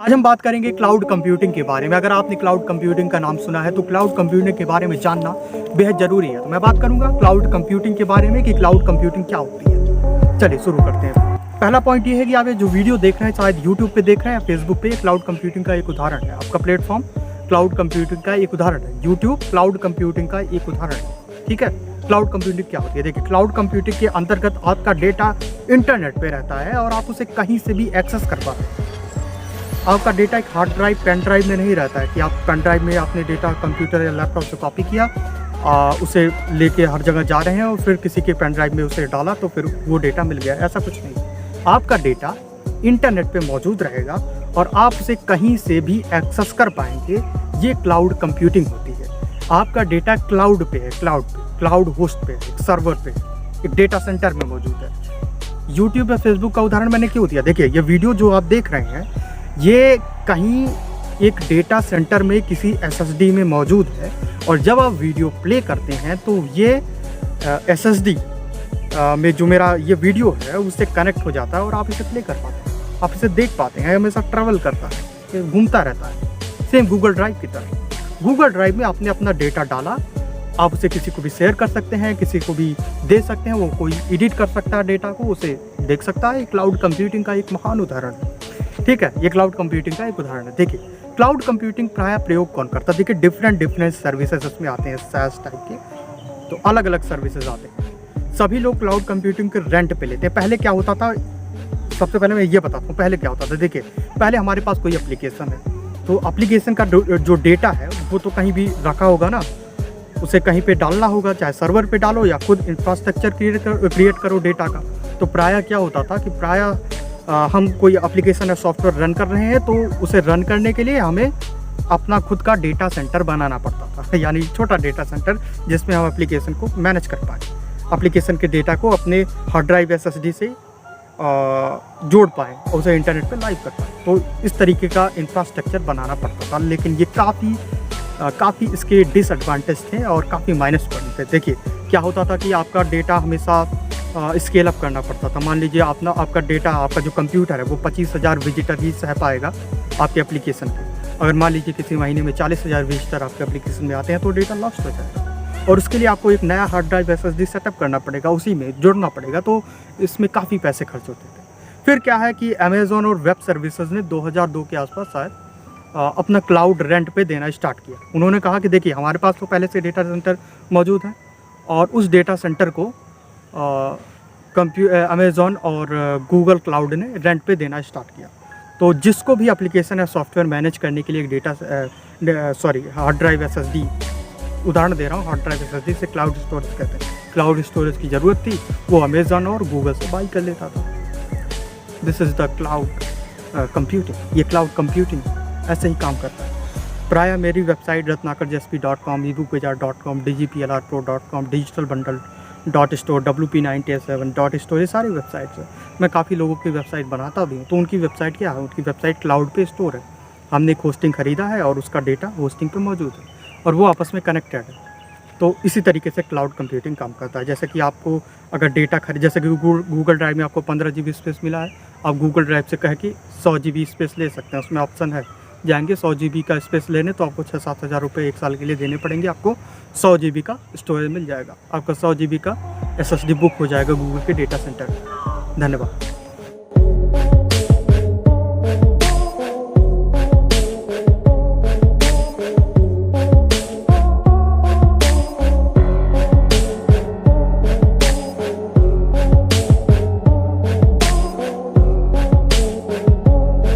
आज हम बात करेंगे क्लाउड कंप्यूटिंग के बारे में। अगर आपने क्लाउड कंप्यूटिंग का नाम सुना है तो क्लाउड कंप्यूटिंग के बारे में जानना बेहद ज़रूरी है। तो मैं बात करूंगा क्लाउड कंप्यूटिंग के बारे में कि क्लाउड कंप्यूटिंग क्या होती है। चलिए शुरू करते हैं। पहला पॉइंट ये है कि आप ये जो वीडियो देख रहे हैं, शायद यूट्यूब पे देख रहे हैं या फेसबुक पे, क्लाउड कंप्यूटिंग का एक उदाहरण है। आपका प्लेटफॉर्म क्लाउड कंप्यूटिंग का एक उदाहरण है। यूट्यूब क्लाउड कंप्यूटिंग का एक उदाहरण है। ठीक है, क्लाउड कंप्यूटिंग क्या होती है? देखिए, क्लाउड कंप्यूटिंग के अंतर्गत आपका डेटा इंटरनेट पे रहता है और आप उसे कहीं से भी एक्सेस कर पाते हैं। आपका डेटा एक हार्ड ड्राइव, पेन ड्राइव में नहीं रहता है कि आप पेन ड्राइव में आपने डेटा कंप्यूटर या लैपटॉप से कॉपी किया, उसे लेके हर जगह जा रहे हैं और फिर किसी के पेन ड्राइव में उसे डाला तो फिर वो डेटा मिल गया। ऐसा कुछ नहीं। आपका डेटा इंटरनेट पे मौजूद रहेगा और आप उसे कहीं से भी एक्सेस कर पाएंगे। ये क्लाउड कंप्यूटिंग होती है। आपका डेटा क्लाउड पे है, क्लाउड होस्ट पे है, एक सर्वर पे है, एक डेटा सेंटर में मौजूद है। यूट्यूब या फेसबुक का उदाहरण मैंने क्यों दिया? देखिए, ये वीडियो जो आप देख रहे हैं ये कहीं एक डेटा सेंटर में किसी SSD में मौजूद है और जब आप वीडियो प्ले करते हैं तो ये SSD में जो मेरा ये वीडियो है उससे कनेक्ट हो जाता है और आप इसे प्ले कर पाते हैं, आप इसे देख पाते हैं। हमेशा ट्रैवल करता है, घूमता रहता है, सेम गूगल ड्राइव की तरह। गूगल ड्राइव में आपने अपना डेटा डाला, आप उसे किसी को भी शेयर कर सकते हैं, किसी को भी दे सकते हैं, वो कोई एडिट कर सकता है डेटा को, उसे देख सकता है। क्लाउड कंप्यूटिंग का एक महान उदाहरण है। ठीक है, ये क्लाउड कंप्यूटिंग का एक उदाहरण है। देखिए, क्लाउड कंप्यूटिंग प्राय प्रयोग कौन करता है? देखिए, डिफरेंट सर्विसेज उसमें आते हैं, SaaS टाइप के, तो अलग अलग सर्विसेज आते हैं। सभी लोग क्लाउड कंप्यूटिंग के रेंट पे लेते हैं। पहले क्या होता था, सबसे पहले मैं ये बताता हूँ पहले क्या होता था। देखिए, पहले हमारे पास कोई एप्लीकेशन है तो एप्लीकेशन का जो डेटा है वो तो कहीं भी रखा होगा ना, उसे कहीं पे डालना होगा, चाहे सर्वर पे डालो या खुद इंफ्रास्ट्रक्चर क्रिएट करो डेटा का। तो प्रायः क्या होता था कि प्रायः हम कोई एप्लीकेशन या सॉफ्टवेयर रन कर रहे हैं तो उसे रन करने के लिए हमें अपना खुद का डेटा सेंटर बनाना पड़ता था, यानी छोटा डेटा सेंटर जिसमें हम एप्लीकेशन को मैनेज कर पाएँ, एप्लीकेशन के डेटा को अपने हार्ड ड्राइव SSD से जोड़ पाएँ और उसे इंटरनेट पे लाइव कर पाएँ। तो इस तरीके का इंफ्रास्ट्रक्चर बनाना पड़ता था, लेकिन ये काफ़ी इसके डिसएडवांटेज थे और काफ़ी माइनस पॉइंट थे। देखिए, क्या होता था कि आपका डेटा हमेशा स्केल अप करना पड़ता था। मान लीजिए आपका डेटा, आपका जो कंप्यूटर है वो 25,000 विजिटर ही सह पाएगा आपके एप्लीकेशन पे। अगर मान लीजिए किसी महीने में 40,000 विजिटर आपके एप्लीकेशन में आते हैं तो डेटा लॉस्ट हो जाएगा और उसके लिए आपको एक नया हार्ड ड्राइव SSD सेटअप करना पड़ेगा, उसी में जुड़ना पड़ेगा। तो इसमें काफ़ी पैसे खर्च होते थे। फिर क्या है कि अमेज़ॉन और वेब सर्विसेज ने 2002 के आसपास शायद अपना क्लाउड रेंट पे देना स्टार्ट किया। उन्होंने कहा कि देखिए, हमारे पास तो पहले से डेटा सेंटर मौजूद है और उस डेटा सेंटर को अमेज़ॉन और गूगल क्लाउड ने रेंट पे देना स्टार्ट किया। तो जिसको भी एप्लीकेशन या सॉफ्टवेयर मैनेज करने के लिए एक हार्ड ड्राइव SSD, उदाहरण दे रहा हूँ, हार्ड ड्राइव SSD से क्लाउड स्टोरेज कहते हैं, क्लाउड स्टोरेज की ज़रूरत थी, वो अमेज़ॉन और गूगल से बाई कर लेता था। This is the cloud computing. ये क्लाउड कंप्यूटिंग ऐसे ही काम करता है। प्रायः मेरी website ratnakarjsp.com, ebookbazaar.com, dgplrpro.com, digitalbundle.store, WP987.store, ये सारी वेबसाइट्स हैं। मैं काफ़ी लोगों की वेबसाइट बनाता भी हूँ। तो उनकी वेबसाइट क्या है? उनकी वेबसाइट क्लाउड पे स्टोर है। हमने एक होस्टिंग ख़रीदा है और उसका डेटा होस्टिंग पे मौजूद है और वो आपस में कनेक्टेड है। तो इसी तरीके से क्लाउड कंप्यूटिंग काम करता है। जैसे कि आपको अगर डेटा जैसे कि गूगल ड्राइव में आपको 15 GB स्पेस मिला है, आप गूगल ड्राइव से कह के 100 GB स्पेस ले सकते हैं। उसमें ऑप्शन है, जाएंगे 100 GB का स्पेस लेने तो आपको 6-7 हज़ार रुपये एक साल के लिए देने पड़ेंगे। आपको 100 GB का स्टोरेज मिल जाएगा, आपका 100 GB का SSD बुक हो जाएगा गूगल के डेटा सेंटर में। धन्यवाद।